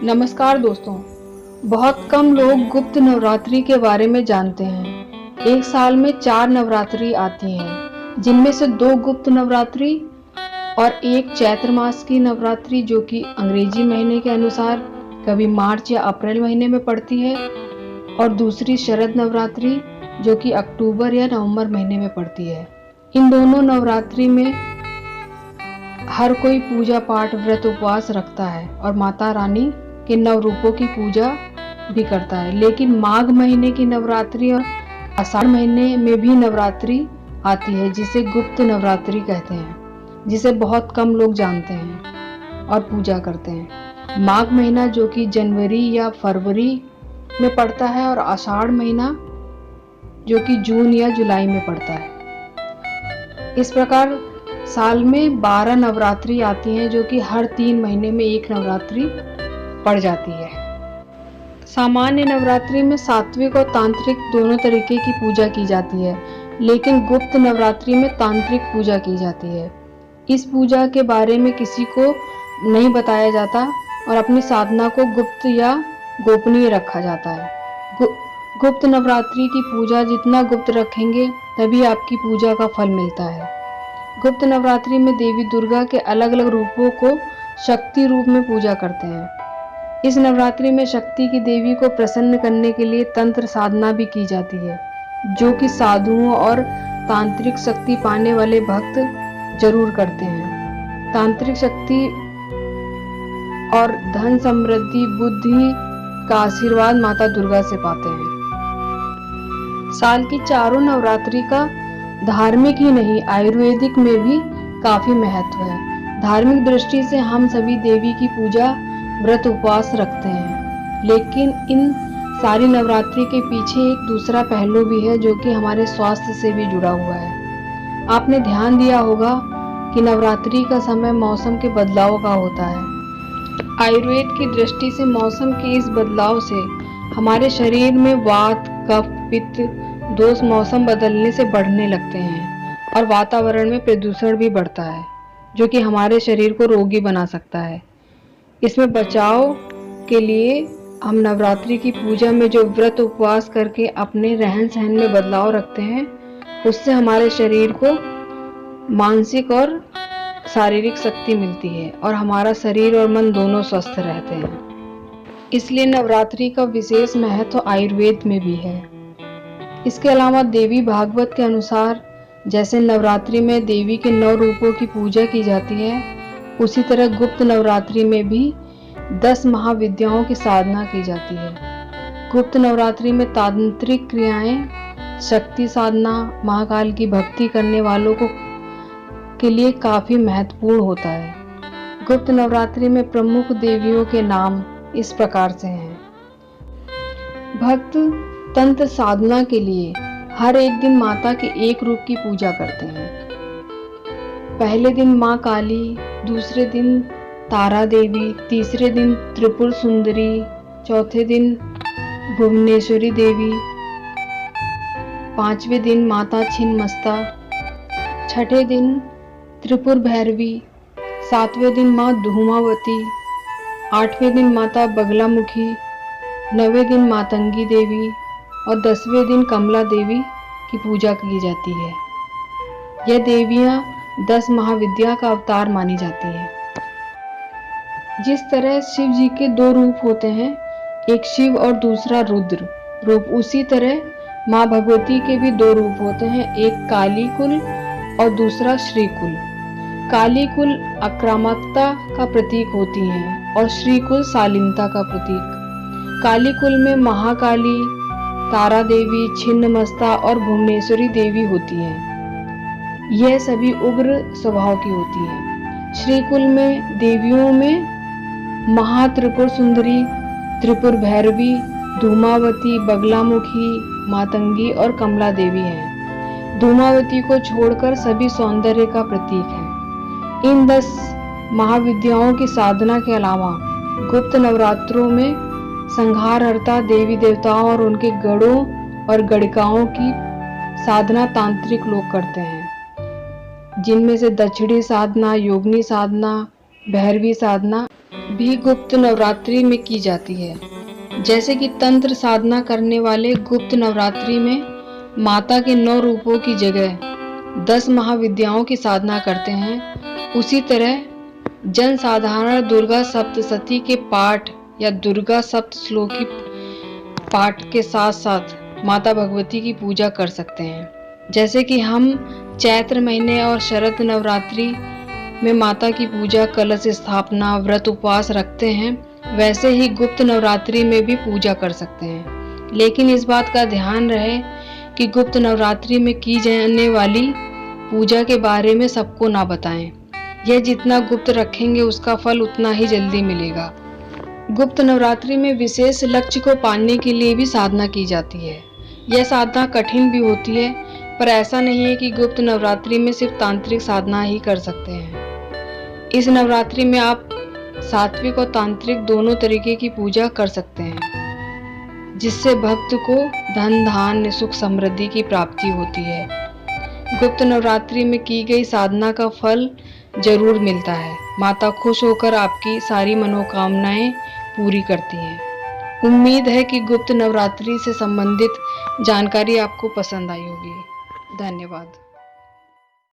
नमस्कार दोस्तों। बहुत कम लोग गुप्त नवरात्रि के बारे में जानते हैं। एक साल में 4 नवरात्रि आती हैं, जिनमें से 2 गुप्त नवरात्रि और एक चैत्र मास की नवरात्रि जो कि अंग्रेजी महीने के अनुसार कभी मार्च या अप्रैल महीने में पड़ती है, और दूसरी शरद नवरात्रि जो कि अक्टूबर या नवंबर महीने में पड़ती है। इन दोनों नवरात्रि में हर कोई पूजा पाठ व्रत उपवास रखता है और माता रानी के नव रूपों की पूजा भी करता है। लेकिन माघ महीने की नवरात्रि और आषाढ़ महीने में भी नवरात्रि आती है, जिसे गुप्त नवरात्रि कहते हैं, जिसे बहुत कम लोग जानते हैं और पूजा करते हैं। माघ महीना जो कि जनवरी या फरवरी में पड़ता है और आषाढ़ महीना जो कि जून या जुलाई में पड़ता है। इस प्रकार साल में 12 नवरात्रि आती हैं, जो कि हर 3 महीने में एक नवरात्रि पड़ जाती है। सामान्य नवरात्रि में सात्विक और तांत्रिक दोनों तरीके की पूजा की जाती है, लेकिन गुप्त नवरात्रि में तांत्रिक पूजा की जाती है। इस पूजा के बारे में किसी को नहीं बताया जाता और अपनी साधना को गुप्त या गोपनीय रखा जाता है। गुप्त नवरात्रि की पूजा जितना गुप्त रखेंगे तभी आपकी पूजा का फल मिलता है। गुप्त नवरात्रि में देवी दुर्गा के अलग अलग रूपों को शक्ति रूप में पूजा करते हैं। इस नवरात्रि में शक्ति की देवी को प्रसन्न करने के लिए तंत्र साधना भी की जाती है, जो कि साधुओं और तांत्रिक शक्ति पाने वाले भक्त जरूर करते हैं। तांत्रिक शक्ति और धन समृद्धि बुद्धि का आशीर्वाद माता दुर्गा से पाते हैं। साल की चारों नवरात्रि का धार्मिक ही नहीं आयुर्वेदिक में भी काफी महत्व है। धार्मिक दृष्टि से हम सभी देवी की पूजा व्रत उपवास रखते हैं, लेकिन इन सारी नवरात्रि के पीछे एक दूसरा पहलू भी है जो कि हमारे स्वास्थ्य से भी जुड़ा हुआ है। आपने ध्यान दिया होगा कि नवरात्रि का समय मौसम के बदलाव का होता है। आयुर्वेद की दृष्टि से मौसम के इस बदलाव से हमारे शरीर में वात कफ पित्त दोष मौसम बदलने से बढ़ने लगते हैं और वातावरण में प्रदूषण भी बढ़ता है, जो कि हमारे शरीर को रोगी बना सकता है। इसमें बचाव के लिए हम नवरात्रि की पूजा में जो व्रत उपवास करके अपने रहन सहन में बदलाव रखते हैं, उससे हमारे शरीर को मानसिक और शारीरिक शक्ति मिलती है और हमारा शरीर और मन दोनों स्वस्थ रहते हैं। इसलिए नवरात्रि का विशेष महत्व आयुर्वेद में भी है। इसके अलावा देवी भागवत के अनुसार जैसे नवरात्रि में देवी के 9 रूपों की पूजा की जाती है, उसी तरह गुप्त नवरात्रि में भी 10 महाविद्याओं की साधना की जाती है। गुप्त नवरात्रि में तांत्रिक क्रियाएं, शक्ति साधना, महाकाल की भक्ति करने वालों को के लिए काफी महत्वपूर्ण होता है। गुप्त नवरात्रि में प्रमुख देवियों के नाम इस प्रकार से हैं। भक्त तंत्र साधना के लिए हर एक दिन माता के एक रूप की पूजा करते हैं। पहले दिन माँ काली, दूसरे दिन तारा देवी, तीसरे दिन त्रिपुर सुंदरी, चौथे दिन भुवनेश्वरी देवी, 5वें दिन माता छिन्नमस्ता, 6ठे दिन त्रिपुर भैरवी, 7वें दिन माँ धूमावती, 8वें दिन माता बगलामुखी, 9वें दिन मातंगी देवी और 10वें दिन कमला देवी की पूजा की जाती है। यह देवियां 10 महाविद्या का अवतार मानी जाती हैं। जिस तरह शिव जी के 2 रूप होते हैं, एक शिव और दूसरा रुद्र रूप, उसी तरह माँ भगवती के भी 2 रूप होते हैं, एक काली कुल और दूसरा श्री कुल। काली कुल आक्रामकता का प्रतीक होती हैं और श्री कुल शालीनता का प्रतीक। काली कुल में महाकाली, तारा देवी, छिन्नमस्ता और भुवनेश्वरी देवी होती हैं। यह सभी उग्र स्वभाव की होती हैं। श्री कुल में देवियों में महात्रिपुर सुंदरी, त्रिपुर भैरवी, धूमावती, बगलामुखी, मातंगी और कमला देवी हैं। धूमावती को छोड़कर सभी सौंदर्य का प्रतीक हैं। इन 10 महाविद्याओं की साधना के अलावा गुप्त नवरात्रों में संहारहर्ता देवी देवताओं और उनके गणों और गणिकाओं की साधना तांत्रिक लोग करते हैं, जिनमें से दक्षिणी साधना, योगिनी साधना, भैरवी साधना भी गुप्त नवरात्रि में की जाती है। जैसे कि तंत्र साधना करने वाले गुप्त नवरात्रि में माता के 9 रूपों की जगह 10 महाविद्याओं की साधना करते हैं। उसी तरह जन साधारण दुर्गा सप्तशती के पाठ या दुर्गा सप्तश्लोकी पाठ के साथ साथ माता भगवती की पूजा कर सकते हैं। जैसे कि हम चैत्र महीने और शरद नवरात्रि में माता की पूजा, कलश स्थापना, व्रत उपवास रखते हैं, वैसे ही गुप्त नवरात्रि में भी पूजा कर सकते हैं। लेकिन इस बात का ध्यान रहे कि गुप्त नवरात्रि में की जाने वाली पूजा के बारे में सबको ना बताएं। यह जितना गुप्त रखेंगे उसका फल उतना ही जल्दी मिलेगा। गुप्त नवरात्रि में विशेष लक्ष्य को पाने के लिए भी साधना की जाती है। यह साधना कठिन भी होती है, पर ऐसा नहीं है कि गुप्त नवरात्रि में सिर्फ तांत्रिक साधना ही कर सकते हैं। इस नवरात्रि में आप सात्विक और तांत्रिक दोनों तरीके की पूजा कर सकते हैं, जिससे भक्त को धन, धान्य, सुख, समृद्धि की प्राप्ति होती है। गुप्त नवरात्रि में की गई साधना का फल जरूर मिलता है। माता खुश होकर आपकी सारी मनोकामनाएं पूरी करती हैं। उम्मीद है कि गुप्त नवरात्रि से संबंधित जानकारी आपको पसंद आई होगी। धन्यवाद।